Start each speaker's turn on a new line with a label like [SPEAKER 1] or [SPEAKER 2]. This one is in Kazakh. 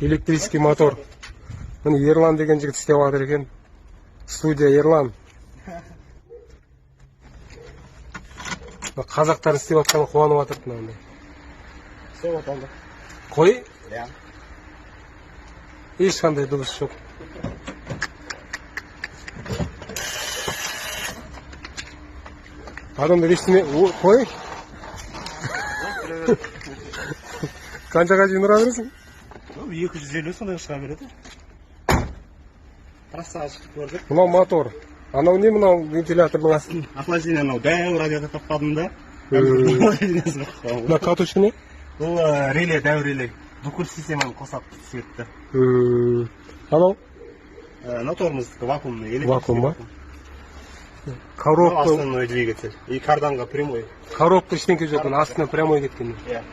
[SPEAKER 1] Электрический мотор. Міне Ерлан деген жігіт істеп жатыр екен. Студия Ерлан. Қазақтар істеп жатқаны қуанып жатыр мынандай.
[SPEAKER 2] Істеп жаталды.
[SPEAKER 1] Қой?
[SPEAKER 2] Иә.
[SPEAKER 1] Ешқандай дыбыс жоқ. Адамдар ештеңе қой. Қаншаға дейін ұра бересің?
[SPEAKER 2] 250 сондай шыға береді. Трассаға шығып көрдік.
[SPEAKER 1] Мынау мотор. Анау не мынау вентилятордың астын?
[SPEAKER 2] Охлаждение анау дәу радиатор таппадым да. Мына
[SPEAKER 1] катушка не?
[SPEAKER 2] Бұл реле, дәу реле. Бүкіл системаны қосап светті.
[SPEAKER 1] Анау?
[SPEAKER 2] Анау тормоздікі вакуумный.
[SPEAKER 1] Вакуум ба? Коробка.
[SPEAKER 2] Основной двигатель. И карданға прямой.
[SPEAKER 1] Коробка ештеңке жоқ, астына прямой кеткен.
[SPEAKER 2] Иә.